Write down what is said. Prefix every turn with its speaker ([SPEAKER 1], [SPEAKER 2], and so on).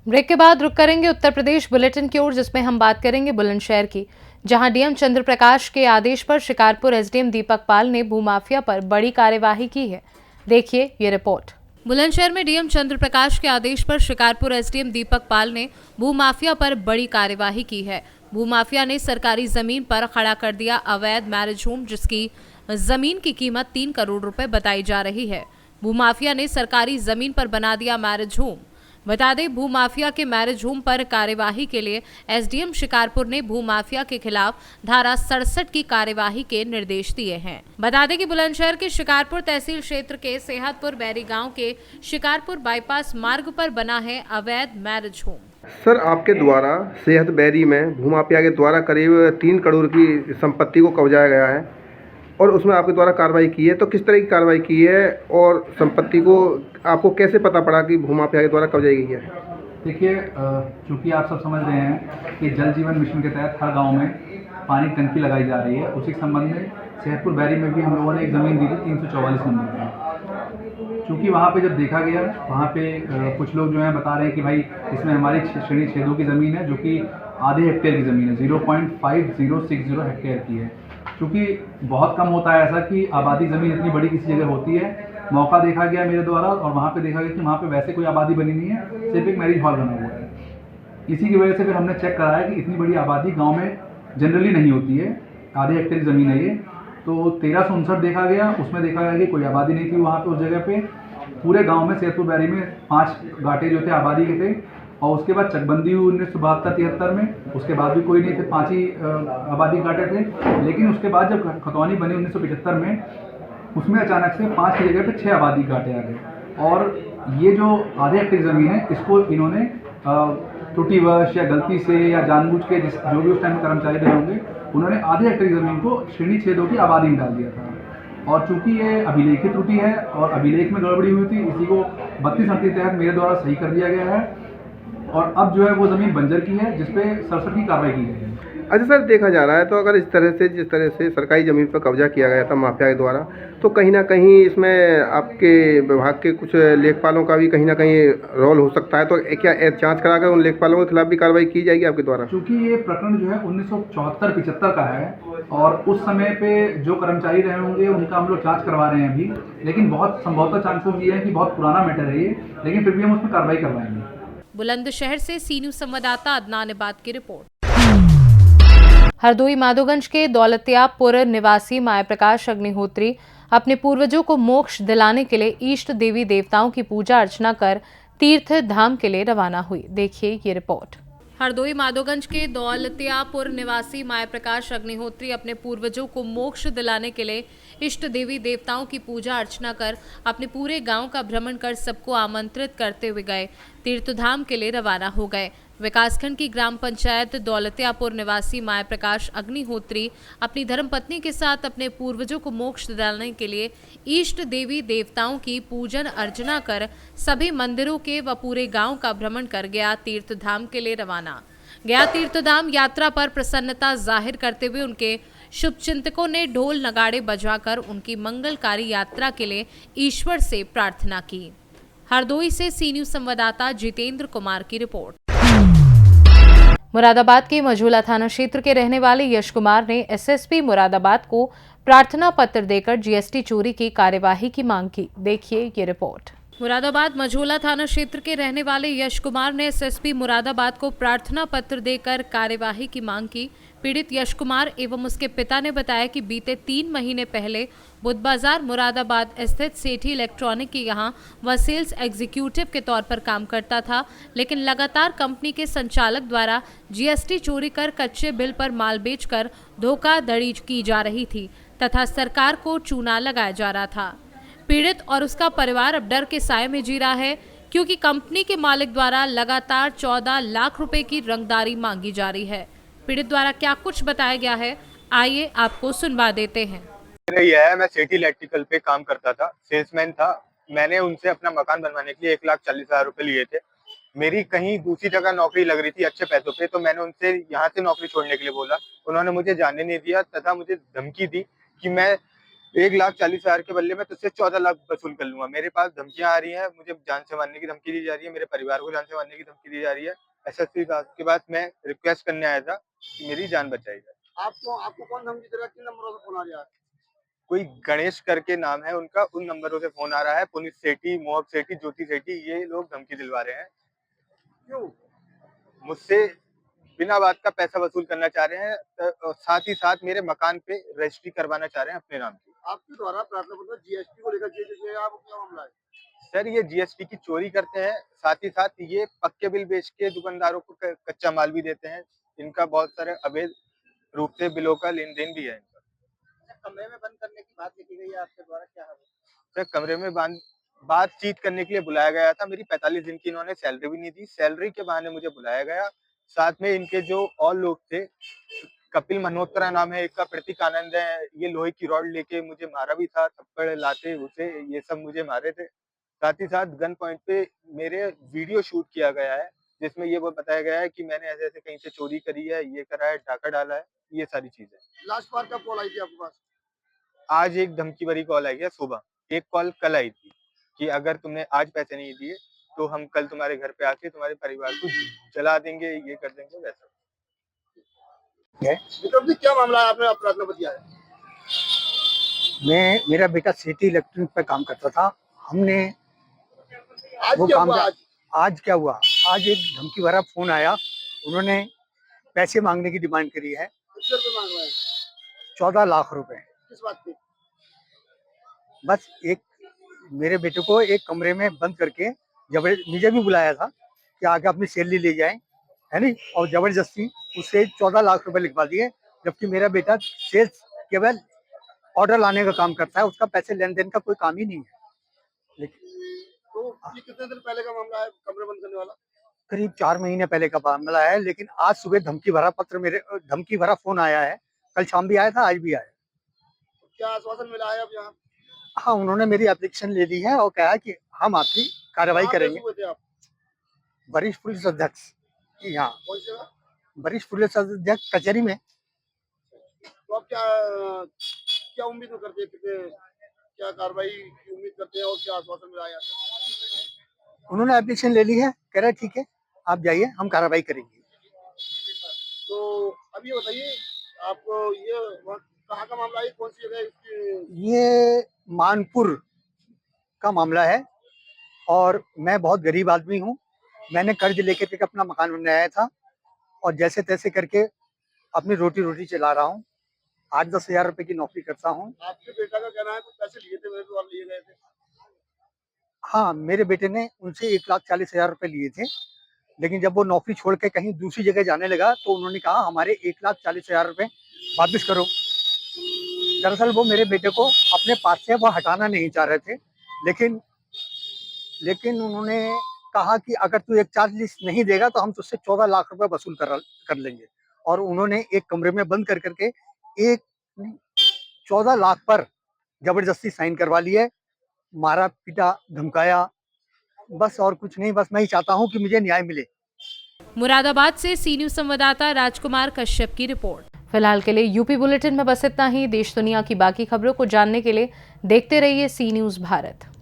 [SPEAKER 1] Break के बाद रुक करेंगे उत्तर प्रदेश बुलेटिन की ओर, जिसमें हम बात करेंगे बुलंदशहर की, जहां डीएम चंद्र प्रकाश के आदेश पर शिकारपुर एसडीएम दीपक पाल ने भूमाफिया पर बड़ी कार्यवाही की है। देखिए ये रिपोर्ट। बुलंदशहर में डीएम चंद्र प्रकाश के आदेश पर शिकारपुर एसडीएम दीपक पाल ने भूमाफिया पर बड़ी कार्यवाही की है। भूमाफिया ने सरकारी जमीन पर खड़ा कर दिया अवैध मैरिज होम, जिसकी जमीन की कीमत 3 करोड़ रुपए बताई जा रही है। भूमाफिया ने सरकारी जमीन पर बना दिया मैरिज होम। बता दें, भूमाफिया के मैरिज होम पर कार्यवाही के लिए एसडीएम शिकारपुर ने भूमाफिया के खिलाफ धारा 67 की कार्यवाही के निर्देश दिए हैं। बता दें कि बुलंदशहर के शिकारपुर तहसील क्षेत्र के सेहतपुर बैरी गांव के शिकारपुर बाईपास मार्ग पर बना है अवैध मैरिज होम।
[SPEAKER 2] सर, आपके द्वारा सेहत बैरी में भूमाफिया के द्वारा करीब 3 करोड़ की संपत्ति को कब्जाया गया है और उसमें आपके द्वारा कार्रवाई की है, तो किस तरह की कार्रवाई की है और संपत्ति को आपको कैसे पता पड़ा कि भूमाफिया के द्वारा कब्जाई गई है?
[SPEAKER 3] देखिए, चूँकि आप सब समझ रहे हैं कि जल जीवन मिशन के तहत हर गांव में पानी टंकी लगाई जा रही है। उसी संबंध में सेहतपुर बैरी में भी हम लोगों ने एक ज़मीन दी थी 344 नंबर पर। चूँकि वहाँ पे जब देखा गया, वहाँ पे कुछ लोग जो हैं बता रहे हैं कि भाई इसमें हमारी श्रेणी 6-2 की ज़मीन है, जो कि आधे हेक्टेयर की ज़मीन है, 0.5060 हेक्टेयर की है। क्योंकि बहुत कम होता है ऐसा कि आबादी ज़मीन इतनी बड़ी किसी जगह होती है। मौका देखा गया मेरे द्वारा और वहाँ पे देखा गया कि वहाँ पे वैसे कोई आबादी बनी नहीं है, सिर्फ एक मैरिज हॉल बना हुआ है। इसी की वजह से फिर हमने चेक कराया कि इतनी बड़ी आबादी गांव में जनरली नहीं होती है। आधे हेक्टेयर की ज़मीन है ये। तो 1359 देखा गया, उसमें देखा गया कि कोई आबादी नहीं थी वहाँ पर। उस जगह पर पूरे गाँव में सेहतपुर बैरी में 5 घाटे जो थे आबादी के थे, और उसके बाद चकबंदी हुई 1972-73 में। उसके बाद भी कोई नहीं थे, 5 ही आबादी घाटे थे। लेकिन उसके बाद जब खतौनी बनी 1975 में, उसमें अचानक से 5 की जगह पे 6 आबादी घाटे आ गए। और ये जो आधे हेक्टेयर ज़मीन है, इसको इन्होंने त्रुटिवश या गलती से या जानबूझ के जो भी उस टाइम कर्मचारी रहे होंगे, उन्होंने आधे हेक्टेयर ज़मीन को श्रेणी 6-2 की आबादी में डाल दिया था। और चूँकि ये अभिलेखी त्रुटि है और अभिलेख में गड़बड़ी हुई थी, इसी को 32 के तहत मेरे द्वारा सही कर दिया गया है और अब जो है वो ज़मीन बंजर की है, जिसपे 67 की कार्रवाई की गई है।
[SPEAKER 2] अच्छा सर, देखा जा रहा है तो अगर जिस तरह से सरकारी ज़मीन पर कब्जा किया गया था माफिया के द्वारा, तो कहीं ना कहीं इसमें आपके विभाग के कुछ लेखपालों का भी कहीं ना कहीं रोल हो सकता है। तो क्या जांच कराकर उन लेखपालों के खिलाफ भी कार्रवाई की जाएगी आपके द्वारा?
[SPEAKER 3] क्योंकि ये प्रकरण जो है 1974-75 का है और उस समय पे जो कर्मचारी रहे होंगे उनका हम लोग जाँच करवा रहे हैं अभी, लेकिन बहुत संभवतः चांसेस ये है कि बहुत पुराना मैटर है ये, लेकिन फिर भी हम उसमें कार्रवाई करवाएंगे।
[SPEAKER 1] बुलंदशहर से सी न्यूज़ संवाददाता अदनान इबाद की रिपोर्ट। हरदोई माधोगंज के दौलतियापुर निवासी माया प्रकाश अग्निहोत्री अपने पूर्वजों को मोक्ष दिलाने के लिए इष्ट देवी देवताओं की पूजा अर्चना कर तीर्थ धाम के लिए रवाना हुई। देखिए ये रिपोर्ट। हरदोई माधोगंज के दौलतियापुर निवासी माया प्रकाश अग्निहोत्री अपने पूर्वजों को मोक्ष दिलाने के लिए इष्ट देवी देवताओं की पूजा अर्चना कर अपने पूरे गांव का भ्रमण कर सबको आमंत्रित करते हुए गए तीर्थधाम के लिए रवाना हो गए। विकासखंड की ग्राम पंचायत दौलतियापुर निवासी माया प्रकाश अग्निहोत्री अपनी धर्मपत्नी के साथ अपने पूर्वजों को मोक्ष दिलाने के लिए इष्ट देवी देवताओं की पूजन अर्चना कर सभी मंदिरों के व पूरे गांव का भ्रमण कर गया तीर्थधाम के लिए रवाना। गया तीर्थधाम यात्रा पर प्रसन्नता जाहिर करते हुए उनके शुभचिंतकों ने ढोल नगाड़े बजाकर उनकी मंगलकारी यात्रा के लिए ईश्वर से प्रार्थना की। हरदोई से सी न्यूज़ संवाददाता जितेंद्र कुमार की रिपोर्ट। मुरादाबाद के मझोला थाना क्षेत्र के रहने वाले यश कुमार ने एसएसपी मुरादाबाद को प्रार्थना पत्र देकर जीएसटी चोरी की कार्यवाही की मांग की। देखिए ये रिपोर्ट। मुरादाबाद मझोला थाना क्षेत्र के रहने वाले यश कुमार ने एसएसपी मुरादाबाद को प्रार्थना पत्र देकर कार्यवाही की मांग की। पीड़ित यश कुमार एवं उसके पिता ने बताया कि बीते 3 महीने पहले बुध बाजार मुरादाबाद स्थित सेठी इलेक्ट्रॉनिक के यहाँ वह सेल्स एग्जीक्यूटिव के तौर पर काम करता था, लेकिन लगातार कंपनी के संचालक द्वारा जीएसटी चोरी कर कच्चे बिल पर माल बेचकर धोखाधड़ी की जा रही थी तथा सरकार को चूना लगाया जा रहा था। पीड़ित और उसका परिवार अब डर के साए में जी रहा है, क्योंकि कंपनी के मालिक द्वारा लगातार 14 लाख रुपए की रंगदारी मांगी जा रही है। पीड़ित द्वारा क्या कुछ बताया गया है, आइए आपको सुनवा देते हैं।
[SPEAKER 4] यह है, मैं सेठी इलेक्ट्रिकल पे काम करता था, सेल्समैन था। मैंने उनसे अपना मकान बनवाने के लिए 1,40,000 रुपए लिए थे। मेरी कहीं दूसरी जगह नौकरी लग रही थी अच्छे पैसों पे, तो मैंने उनसे यहाँ से नौकरी छोड़ने के लिए बोला। उन्होंने मुझे जाने नहीं दिया तथा मुझे धमकी दी कि मैं 1,40,000 के बदले में तुझसे 14 लाख वसूल कर लूंगा। मेरे पास धमकियां आ रही हैं, मुझे जान से मारने की धमकी दी जा रही है, मेरे परिवार को जान से मारने की धमकी दी जा रही है। एसएसपी के पास मैं रिक्वेस्ट करने आया था कि मेरी जान बचाई जाए।
[SPEAKER 2] आपको आपको कौन धमकी दे रहा है? किन नंबरों से फोन आ रहा है?
[SPEAKER 4] कोई गणेश करके नाम है उनका, उन नंबरों से फोन आ रहा है। पुनीत सेठी, मोहब सेठी, ज्योति सेठी, ये लोग धमकी दिलवा रहे हैं।
[SPEAKER 2] क्यों?
[SPEAKER 4] मुझसे बिना बात का पैसा वसूल करना चाह रहे हैं, और साथ ही साथ मेरे मकान पे रजिस्ट्री करवाना चाह रहे हैं अपने नाम की।
[SPEAKER 2] आपके द्वारा प्रार्थना पत्र में जीएसटी को लेकर आप क्या मामला है?
[SPEAKER 4] सर, ये जीएसटी की चोरी करते हैं, साथ ही साथ ये पक्के बिल बेच के दुकानदारों को कच्चा माल भी देते हैं। इनका बहुत सारे अवैध रूप से बिलों का लेन देन भी है इनका।
[SPEAKER 2] कमरे में बंद करने की बात लिखी गई है आपके द्वारा, क्या है?
[SPEAKER 4] सर, कमरे में बातचीत करने के लिए बुलाया गया था। मेरी 45 दिन की इन्होंने सैलरी भी नहीं दी। सैलरी के बहाने मुझे बुलाया गया। साथ में इनके जो और लोग थे, कपिल मल्होत्रा नाम है एक का, प्रतीक आनंद है, ये लोहे की रॉड लेके मुझे मारा भी था, थप्पड़ लाते घुसे, ये सब मुझे मारे थे। साथ ही साथ गन पॉइंट पे मेरे वीडियो शूट किया गया है, जिसमें ये वो बताया गया है कि मैंने ऐसे ऐसे कहीं से चोरी करी है, ये करा है, डाका डाला है, ये सारी चीजें।
[SPEAKER 2] लास्ट बार कब कॉल आई थी आपके पास?
[SPEAKER 4] आज एक धमकी भरी कॉल आई है सुबह। एक कॉल कल आई थी कि अगर तुमने आज पैसे नहीं दिए तो हम कल तुम्हारे घर पे आके तुम्हारे परिवार को जला देंगे, ये कर देंगे, वैसा।
[SPEAKER 2] विक्रम जी, क्या मामला है? आपने प्रार्थना पत्र दिया है।
[SPEAKER 5] मेरा बेटा सिटी इलेक्ट्रॉनिक पे काम करता था। हमने
[SPEAKER 2] आज
[SPEAKER 5] वो
[SPEAKER 2] क्या
[SPEAKER 5] काम
[SPEAKER 2] हुआ?
[SPEAKER 5] आज क्या हुआ, आज एक धमकी भरा फोन आया। उन्होंने पैसे मांगने की डिमांड करी है,
[SPEAKER 2] कितने रुपए मांग रहे हैं?
[SPEAKER 5] 14 लाख रुपए।
[SPEAKER 2] किस बात की?
[SPEAKER 5] बस एक मेरे बेटे को एक कमरे में बंद करके मुझे भी बुलाया था कि आके अपनी सैलरी ले जाए, है नहीं, और जबरदस्ती उससे 14 लाख रुपए लिखवा दिए। जबकि मेरा बेटा सेल्स केवल ऑर्डर लाने का काम करता है, उसका पैसे लेन देन का कोई काम ही नहीं है।
[SPEAKER 2] तो ये कितने दिन पहले का मामला है, कमरे बंद करने वाला?
[SPEAKER 5] करीब 4 महीने पहले का मामला है, लेकिन आज सुबह धमकी भरा फोन आया है। कल शाम भी आया था, आज भी आया।
[SPEAKER 2] क्या आश्वासन मिला है अब यहाँ?
[SPEAKER 5] हाँ, उन्होंने मेरी एप्लीकेशन ले ली है और कहा कि हम आपकी कार्रवाई
[SPEAKER 2] कहाँ
[SPEAKER 5] करेंगे।
[SPEAKER 2] पेश हुए थे आप?
[SPEAKER 5] वरिष्ठ पुलिस अध्यक्ष यहाँ,
[SPEAKER 2] कौन सी जगह?
[SPEAKER 5] वरिष्ठ पुलिस अध्यक्ष कचहरी में।
[SPEAKER 2] तो आप क्या क्या उम्मीद करते हैं, कितने क्या कार्रवाई की उम्मीद करते हैं और क्या आश्वासन मिला है?
[SPEAKER 5] उन्होंने एप्लीकेशन ले ली है, कह रहे ठीक है आप जाइए, हम कार्रवाई करेंगे।
[SPEAKER 2] तो अब ये बताइए, आपको ये कहाँ का मामला है, कौन सी जगह है इसकी?
[SPEAKER 5] ये मानपुर का मामला है और मैं बहुत गरीब आदमी हूँ। मैंने कर्ज लेकर के अपना मकान बनाया था और जैसे तैसे करके अपनी रोटी चला रहा हूँ। 8-10 हजार रुपए की नौकरी करता हूँ।
[SPEAKER 2] आपके बेटा का कहना है कुछ पैसे लिए थे, मेरे द्वारा लिए गए थे।
[SPEAKER 5] हाँ, मेरे बेटे ने उनसे 1,40,000 रुपए लिए थे, लेकिन जब वो नौकरी छोड़ के कहीं दूसरी जगह जाने लगा तो उन्होंने कहा हमारे 1,40,000 रुपए वापस करो। दरअसल वो मेरे बेटे को अपने पास से वो हटाना नहीं चाह रहे थे, लेकिन उन्होंने कहा कि अगर तू 1,40,000 नहीं देगा तो हम तुझसे 14 लाख रुपए वसूल कर लेंगे। और उन्होंने एक कमरे में बंद करके एक 14 लाख पर जबरदस्ती साइन करवा लिए, मारा पीटा धमकाया, बस और कुछ नहीं। बस मैं ही चाहता हूँ कि मुझे न्याय मिले।
[SPEAKER 1] मुरादाबाद से सी न्यूज संवाददाता राजकुमार कश्यप की रिपोर्ट। फिलहाल के लिए यूपी बुलेटिन में बस इतना ही। देश दुनिया की बाकी खबरों को जानने के लिए देखते रहिए सी न्यूज भारत।